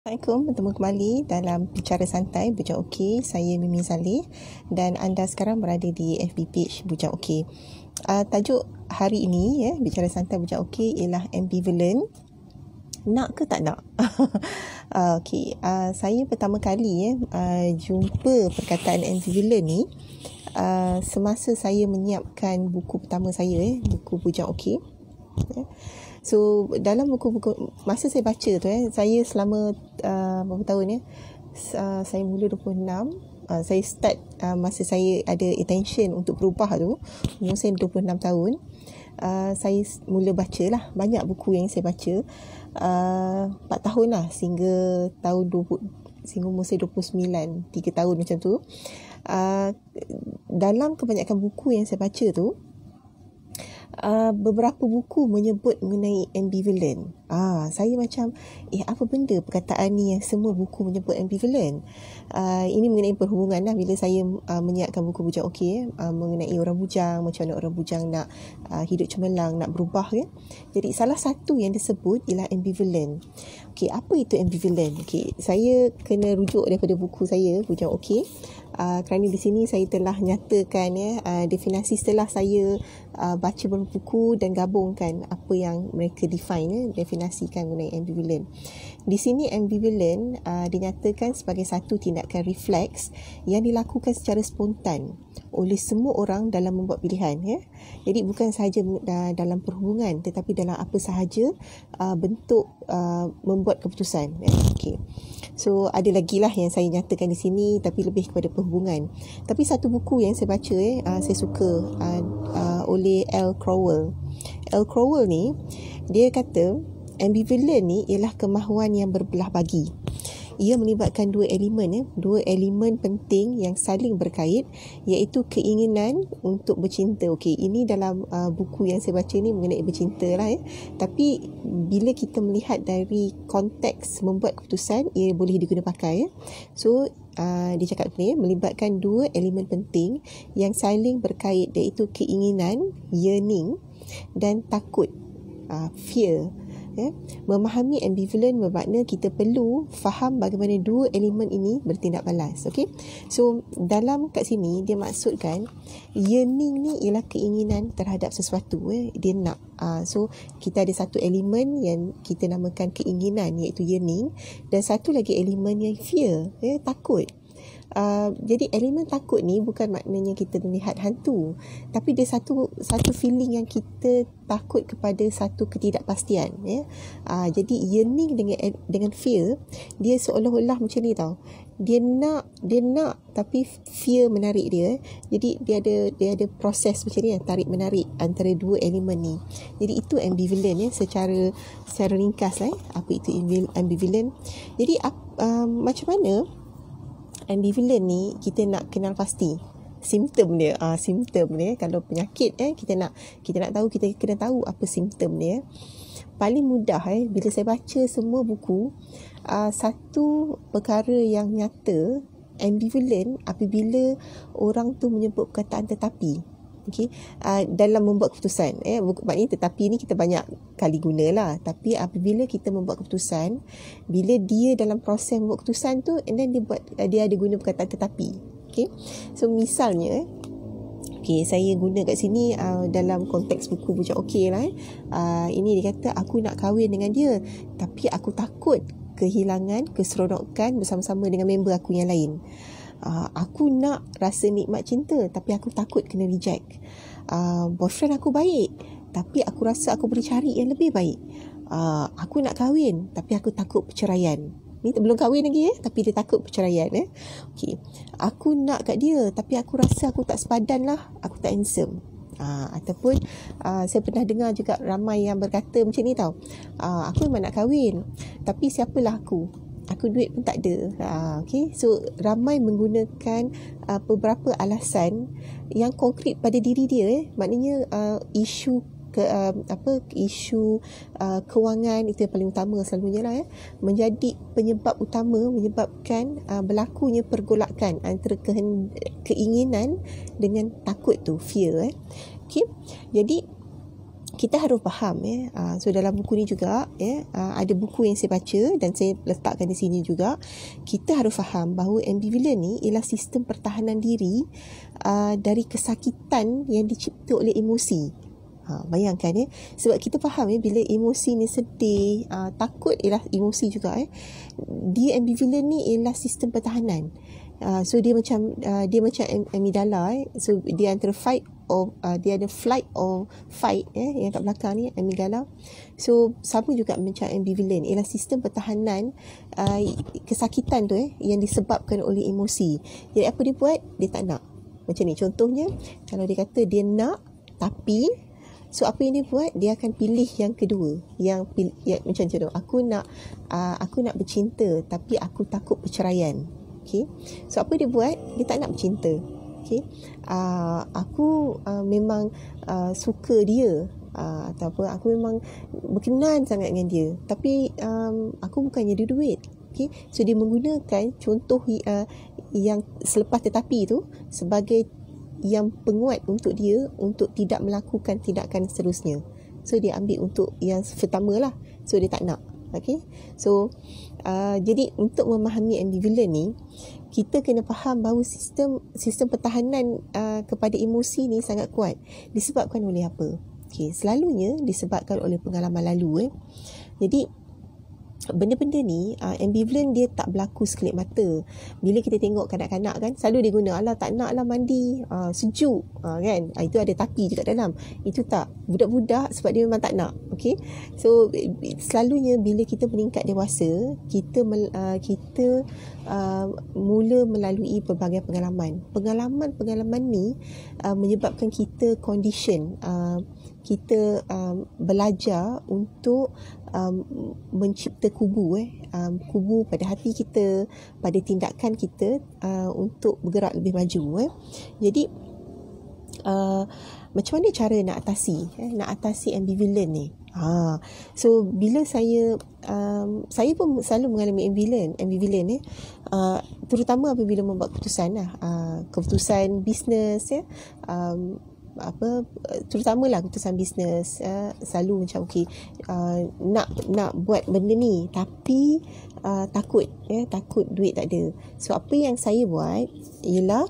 Assalamualaikum, bertemu kembali dalam Bicara Santai Bujang Okey. Saya Mimi Zaleh dan anda sekarang berada di FB page Bujang Okey. Tajuk hari ini Bicara Santai Bujang Okey ialah ambivalent. Nak ke tak nak? Okey, saya pertama kali jumpa perkataan ambivalent ni semasa saya menyiapkan buku pertama saya, buku Bujang Okey. So dalam buku-buku masa saya baca tu saya selama berapa tahun saya mula 26, saya start masa saya ada intention untuk berubah tu, umur saya 26 tahun. Saya mula baca lah banyak buku yang saya baca 4 tahun lah sehingga tahun 20, sehingga umur saya 29, 3 tahun macam tu. Dalam kebanyakan buku yang saya baca tu, beberapa buku menyebut mengenai ambivalent. Saya macam apa benda perkataan ni yang semua buku menyebut ambivalent. Ini mengenai perhubungan lah, bila saya menyiapkan buku Bujang Okey mengenai orang bujang, macam mana orang bujang nak hidup cemerlang, nak berubah Jadi salah satu yang disebut ialah ambivalent. Okey, apa itu ambivalent? Okey, saya kena rujuk daripada buku saya Bujang Okey. Kerana di sini saya telah nyatakan definisi setelah saya baca beberapa buku dan gabungkan apa yang mereka define, definisikan mengenai ambivalent. Di sini ambivalent dinyatakan sebagai satu tindakan refleks yang dilakukan secara spontan oleh semua orang dalam membuat pilihan. Jadi bukan sahaja dalam perhubungan tetapi dalam apa sahaja bentuk membuat keputusan. Okey. So ada lagi lah yang saya nyatakan di sini tapi lebih kepada perhubungan. Tapi satu buku yang saya baca saya suka oleh Al Crowell. Al Crowell ni dia kata ambivalent ni ialah kemahuan yang berbelah bagi. Ia melibatkan dua elemen penting yang saling berkait, iaitu keinginan untuk bercinta. Okey, ini dalam buku yang saya baca ni mengenai bercinta lah Tapi bila kita melihat dari konteks membuat keputusan, ia boleh diguna pakai So dia cakap ni melibatkan dua elemen penting yang saling berkait, iaitu keinginan, yearning, dan takut, fear. Memahami ambivalent bermakna kita perlu faham bagaimana dua elemen ini bertindak balas. Okey. So dalam kat sini dia maksudkan yearning ni ialah keinginan terhadap sesuatu, dia nak. So kita ada satu elemen yang kita namakan keinginan, iaitu yearning, dan satu lagi elemen yang fear, takut. Jadi elemen takut ni bukan maknanya kita melihat hantu, tapi dia satu feeling yang kita takut kepada satu ketidakpastian. Jadi yearning dengan fear, dia seolah-olah macam ni tau. Dia nak tapi fear menarik dia. Jadi dia ada proses macam ni, tarik menarik antara dua elemen ni. Jadi itu ambivalent secara ringkas apa itu ambivalent. Jadi macam mana ambivalent ni kita nak kenal pasti simptom dia. Kalau penyakit kita nak tahu, kita kena tahu apa simptom dia. Paling mudah bila saya baca semua buku, satu perkara yang nyata ambivalent apabila orang tu menyebut perkataan tetapi. Okay. Dalam membuat keputusan, maknanya tetapi ni kita banyak kali guna lah. Tapi apabila kita membuat keputusan, bila dia dalam proses membuat keputusan tu, and then dia ada guna perkataan tetapi. Okay. So misalnya, saya guna kat sini dalam konteks buku Bujang Okey lah. Ini dia kata, aku nak kahwin dengan dia, tapi aku takut kehilangan keseronokan bersama-sama dengan member aku yang lain. Aku nak rasa nikmat cinta, tapi aku takut kena reject. Boyfriend aku baik, tapi aku rasa aku boleh cari yang lebih baik. Aku nak kahwin, tapi aku takut perceraian. Ni belum kahwin lagi tapi dia takut perceraian. Okay. Aku nak kat dia, tapi aku rasa aku tak sepadan lah, aku tak handsome. Ataupun saya pernah dengar juga ramai yang berkata macam ni tau. Aku memang nak kahwin, tapi siapalah aku duit pun tak ada. Okay. So ramai menggunakan beberapa alasan yang konkret pada diri dia. Maknanya isu kewangan itu yang paling utama selalunya lah menjadi penyebab utama menyebabkan berlakunya pergolakan antara keinginan dengan takut tu, fear. Okay. Jadi kita harus faham so dalam buku ni juga ada buku yang saya baca dan saya letakkan di sini juga. Kita harus faham bahawa ambivalent ni ialah sistem pertahanan diri dari kesakitan yang dicipta oleh emosi. Bayangkan sebab kita faham bila emosi ni sedih, takut ialah emosi juga dia ambivalent ni ialah sistem pertahanan. So dia macam amygdala so dia antara dia ada flight or fight yang kat belakang ni amygdala. So sama juga macam ambivalent ialah sistem pertahanan kesakitan tu yang disebabkan oleh emosi. Jadi apa dia buat? Dia tak nak. Macam ni contohnya, kalau dia kata dia nak tapi so apa yang dia buat, dia akan pilih yang kedua, yang macam tu, aku nak bercinta tapi aku takut perceraian. Okay, so apa dia buat? Dia tak nak bercinta. Okay, aku memang suka dia atau apa, aku memang berkenan sangat dengan dia, tapi aku bukannya ada duit. Okay, so dia menggunakan contoh yang selepas tetapi tu sebagai yang penguat untuk dia untuk tidak melakukan tindakan seterusnya. So dia ambil untuk yang pertama lah. So dia tak nak. Okay, so jadi untuk memahami ambivalent ni, kita kena faham bahawa sistem pertahanan kepada emosi ni sangat kuat. Disebabkan oleh apa? Okay, selalunya disebabkan oleh pengalaman lalu. Jadi benda-benda ni ambivalent dia tak berlaku sekelip mata. Bila kita tengok kanak-kanak kan, selalu dia guna alah tak nak lah mandi, sejuk kan, itu ada tapi juga dalam. Itu tak, budak-budak sebab dia memang tak nak. Okay, so selalunya bila kita meningkat dewasa, kita mula melalui pelbagai pengalaman ni menyebabkan kita condition, kita belajar untuk mencipta kubu pada hati kita, pada tindakan kita untuk bergerak lebih maju. Jadi macam mana cara nak atasi ambivalent ni? So bila saya pun selalu mengalami ambivalent terutama apabila membuat keputusan bisnes terutamalah keputusan bisnes, selalu macam nak buat benda ni tapi takut duit tak ada. So apa yang saya buat ialah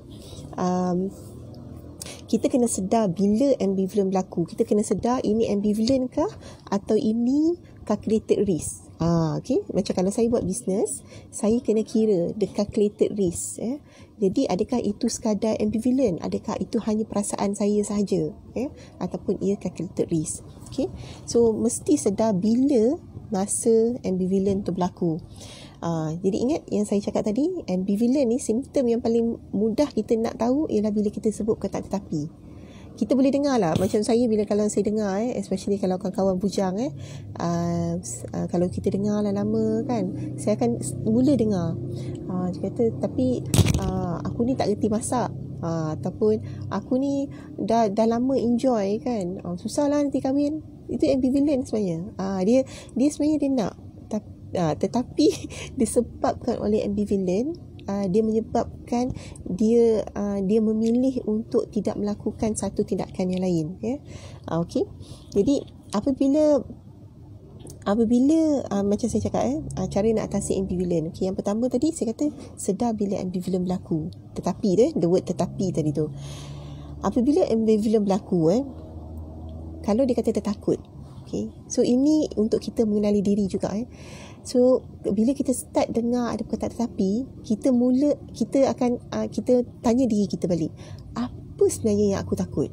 kita kena sedar bila ambivalent berlaku. Kita kena sedar ini ambivalent kah atau ini calculated risk. Okay, macam kalau saya buat bisnes, saya kena kira the calculated risk. Jadi adakah itu sekadar ambivalent? Adakah itu hanya perasaan saya sahaja? Ataupun ia calculated risk? Okay, so mesti sedar bila masa ambivalent tu berlaku. Jadi ingat yang saya cakap tadi, ambivalent ni simptom yang paling mudah kita nak tahu ialah bila kita sebut kata tetapi. Kita boleh dengar lah, macam saya kalau saya dengar especially kalau kawan-kawan bujang kalau kita dengar lah lama kan, saya akan mula dengar dia kata tapi aku ni tak reti masak, ataupun aku ni dah lama enjoy kan, susah lah nanti kahwin. Itu ambivalent sebenarnya. Dia sebenarnya dia nak, tetapi disebabkan oleh ambivalent, dia menyebabkan dia memilih untuk tidak melakukan satu tindakan yang lain. Okey. Jadi apabila macam saya cakap cara nak atasi ambivalent. Okey, yang pertama tadi saya kata sedar bila ambivalent berlaku. Tetapi the word tetapi tadi tu. Apabila ambivalent berlaku kalau dia kata tertakut. Okey. So ini untuk kita mengenali diri juga. So bila kita start dengar ada perkataan tetapi, kita akan kita tanya diri kita balik, apa sebenarnya yang aku takut?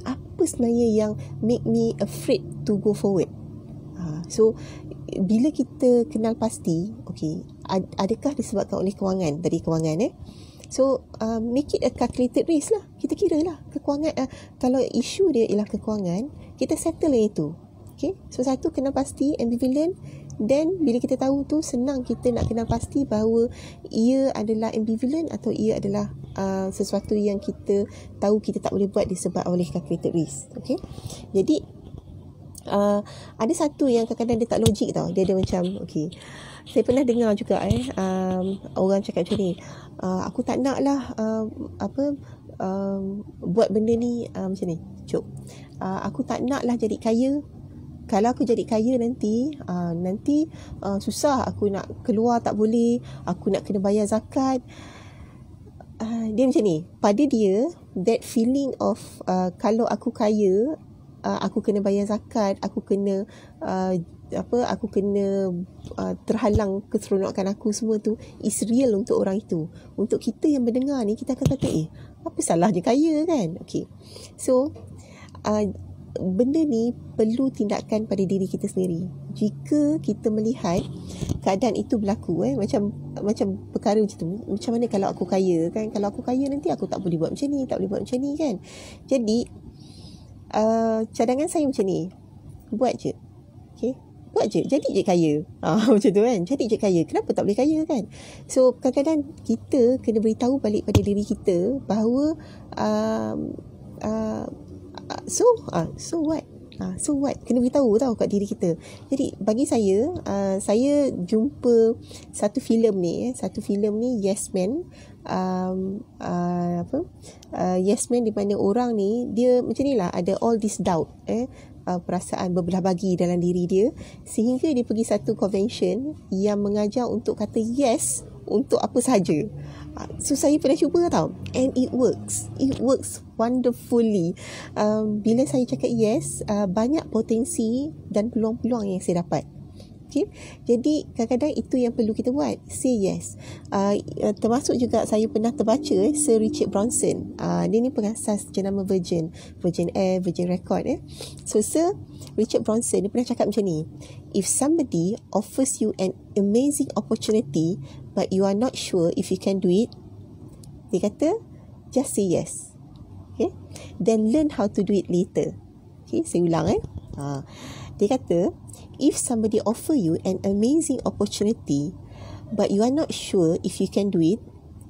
Apa sebenarnya yang make me afraid to go forward? So bila kita kenal pasti, okey, adakah disebabkan oleh kewangan? So make it a calculated risk lah. Kita kira lah kewangan, kalau isu dia ialah kewangan, kita settle yang itu. Okay, so satu kenal pasti ambivalent. Then bila kita tahu tu, senang kita nak kenal pasti bahawa ia adalah ambivalent atau ia adalah sesuatu yang kita tahu kita tak boleh buat disebabkan oleh calculated risk. Okay, jadi ada satu yang kadang-kadang dia tak logik tau. Dia ada macam, okay, saya pernah dengar juga orang cakap macam ni, aku tak nak lah buat benda ni macam ni. Cuk, aku tak nak lah jadi kaya. Kalau aku jadi kaya nanti susah, aku nak keluar tak boleh, aku nak kena bayar zakat. Dia macam ni. Pada dia, that feeling of kalau aku kaya, aku kena bayar zakat, aku kena terhalang keseronokan aku, semua tu is real untuk orang itu. Untuk kita yang mendengar ni, kita akan kata apa salahnya kaya kan. Okay. So benda ni perlu tindakan pada diri kita sendiri. Jika kita melihat keadaan itu berlaku, macam perkara macam tu, macam mana kalau aku kaya kan, kalau aku kaya nanti aku tak boleh buat macam ni, tak boleh buat macam ni kan. Jadi cadangan saya macam ni, buat je. Okay, buat je, jadi je kaya. Macam tu kan, jadi je kaya. Kenapa tak boleh kaya kan? So kadang-kadang kita kena beritahu balik pada diri kita bahawa so what? So what? Kena beritahu tahu kat diri kita. Jadi bagi saya, saya jumpa satu filem ni Yes Man. Yes Man, di mana orang ni dia macam ni lah, ada all this doubt, perasaan berbelah bagi dalam diri dia, sehingga dia pergi satu convention yang mengajar untuk kata yes untuk apa sahaja. So saya pernah cuba tau, and it works wonderfully. Bila saya cakap yes, banyak potensi dan peluang-peluang yang saya dapat. Okay? Jadi kadang-kadang itu yang perlu kita buat, say yes. Termasuk juga saya pernah terbaca Sir Richard Branson. Dia ni pengasas jenama Virgin Air, Virgin Record. So Sir Richard Branson dia pernah cakap macam ni, if somebody offers you an amazing opportunity but you are not sure if you can do it, dia kata just say yes. Okay? Then learn how to do it later. Okay, saya ulang dia kata, if somebody offer you an amazing opportunity but you are not sure if you can do it,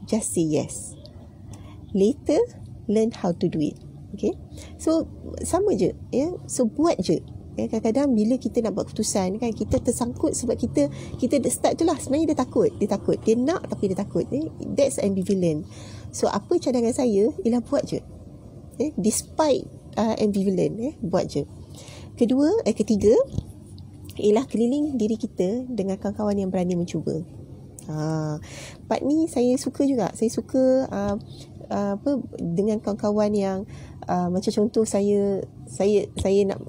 just say yes. Later, learn how to do it. Okay? So sama je, so buat je. Kadang-kadang bila kita nak buat keputusan kan, kita tersangkut sebab kita start tu lah, sebenarnya dia takut, dia nak tapi dia takut. That's ambivalent. So apa cadangan saya ialah buat je, despite ambivalent, buat je. Ketiga ialah keliling diri kita dengan kawan-kawan yang berani mencuba. Part ni saya suka juga. Saya suka dengan kawan-kawan yang macam contoh saya nak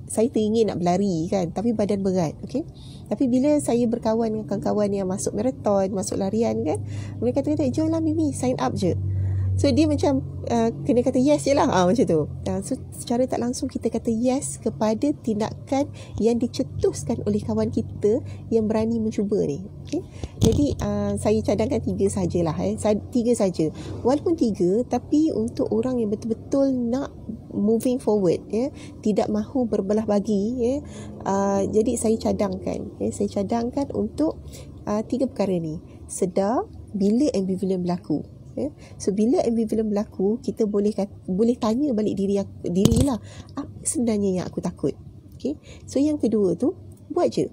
saya teringin nak berlari kan, tapi badan berat. Okay, tapi bila saya berkawan dengan kawan-kawan yang masuk maraton, masuk larian kan, mereka kata jom lah Mimi, sign up je. So dia macam kena kata yes je lah, macam tu. So secara tak langsung kita kata yes kepada tindakan yang dicetuskan oleh kawan kita yang berani mencuba ni. Okay? Jadi saya cadangkan 3 sajalah. 3 saja. Walaupun 3, tapi untuk orang yang betul-betul nak moving forward, tidak mahu berbelah bagi, jadi saya cadangkan. Saya cadangkan untuk 3 perkara ni. Sedar bila ambivalent berlaku. So bila ambivalent berlaku, kita boleh tanya balik diri lah, apa sebenarnya yang aku takut. Okay? So yang kedua tu, buat je.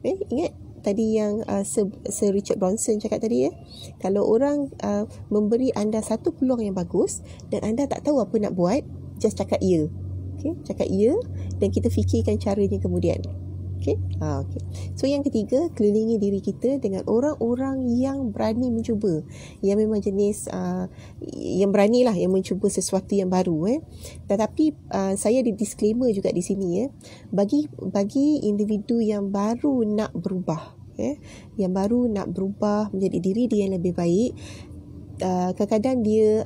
Ingat tadi yang Sir Richard Branson cakap tadi, kalau orang memberi anda satu peluang yang bagus dan anda tak tahu apa nak buat, just cakap ya. Okay? Cakap ya dan kita fikirkan caranya kemudian. Okay? Okay. So yang ketiga, kelilingi diri kita dengan orang-orang yang berani mencuba, yang memang jenis yang berani lah, yang mencuba sesuatu yang baru. Tetapi saya ada disclaimer juga di sini, bagi individu yang baru nak berubah, yang baru nak berubah menjadi diri dia yang lebih baik, kadang-kadang dia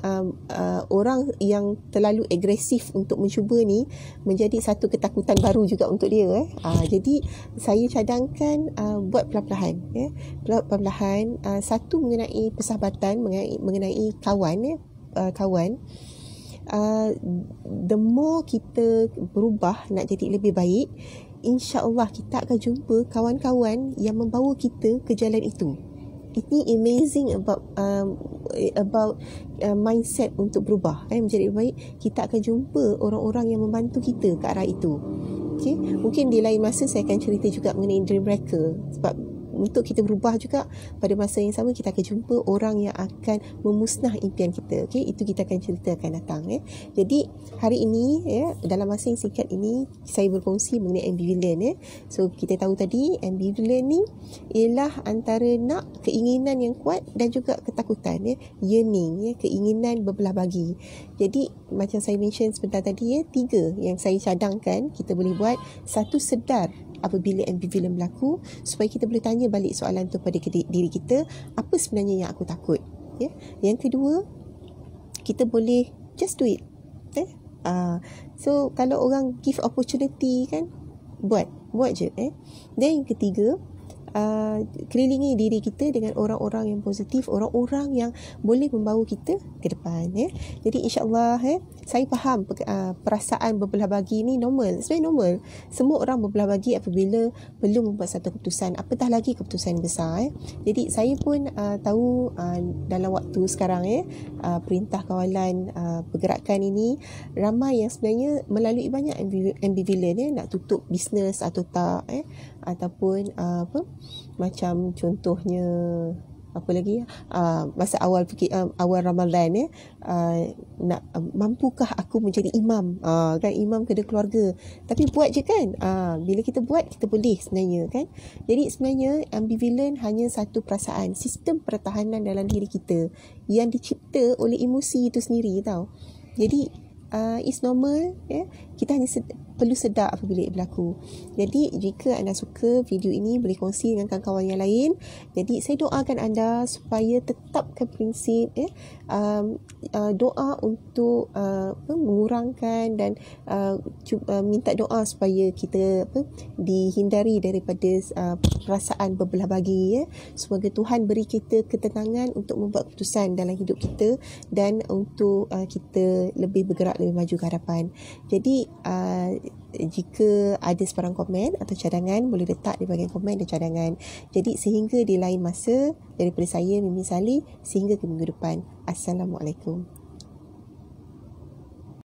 orang yang terlalu agresif untuk mencuba ni menjadi satu ketakutan baru juga untuk dia. Jadi saya cadangkan buat perlahan-lahan, perlahan-lahan. Satu mengenai persahabatan, mengenai kawan, the more kita berubah nak jadi lebih baik, insya-Allah kita akan jumpa kawan-kawan yang membawa kita ke jalan itu. Ini amazing about mindset untuk berubah, menjadi lebih baik. Kita akan jumpa orang-orang yang membantu kita ke arah itu. Okay? Mungkin di lain masa saya akan cerita juga mengenai Dream Breaker, sebab untuk kita berubah juga, pada masa yang sama kita akan jumpa orang yang akan memusnah impian kita. Okay? Itu kita akan cerita akan datang. Jadi hari ini dalam masa yang singkat ini saya berkongsi mengenai ambivalent. So kita tahu tadi ambivalent ni ialah antara nak keinginan yang kuat dan juga ketakutan, yearning, keinginan berbelah bagi. Jadi macam saya mention sebentar tadi, 3 yang saya cadangkan kita boleh buat. Satu, sedar apabila ambivalent berlaku, supaya kita boleh tanya balik soalan tu pada diri kita, apa sebenarnya yang aku takut. Yang kedua, kita boleh just do it. So kalau orang give opportunity kan, buat je. Dan yang ketiga, kelilingi diri kita dengan orang-orang yang positif, orang-orang yang boleh membawa kita ke depan. Jadi insyaAllah saya faham perasaan berbelah bagi ni normal. Sebenarnya normal. Semua orang berbelah bagi apabila belum membuat satu keputusan, apatah lagi keputusan besar. Jadi saya pun tahu dalam waktu sekarang perintah kawalan pergerakan ini, ramai yang sebenarnya melalui banyak ambivalent, nak tutup bisnes atau tak, ataupun macam contohnya apa lagi masa awal Ramadan nak mampukah aku menjadi imam, kan imam kena keluarga, tapi buat je kan. Bila kita buat, kita boleh sebenarnya kan. Jadi sebenarnya ambivalent hanya satu perasaan, sistem pertahanan dalam diri kita yang dicipta oleh emosi itu sendiri tau. Jadi it's normal. Kita hanya perlu sedar apabila ia berlaku. Jadi jika anda suka video ini, boleh kongsi dengan kawan-kawan yang lain. Jadi saya doakan anda supaya tetapkan prinsip doa untuk mengurangkan dan minta doa supaya kita dihindari daripada perasaan berbelah bagi. Semoga Tuhan beri kita ketenangan untuk membuat keputusan dalam hidup kita dan untuk kita lebih bergerak lebih maju ke hadapan. Jadi jika ada sebarang komen atau cadangan, boleh letak di bahagian komen dan cadangan. Jadi sehingga di lain masa, daripada saya Mimi Salih, sehingga ke minggu depan. Assalamualaikum.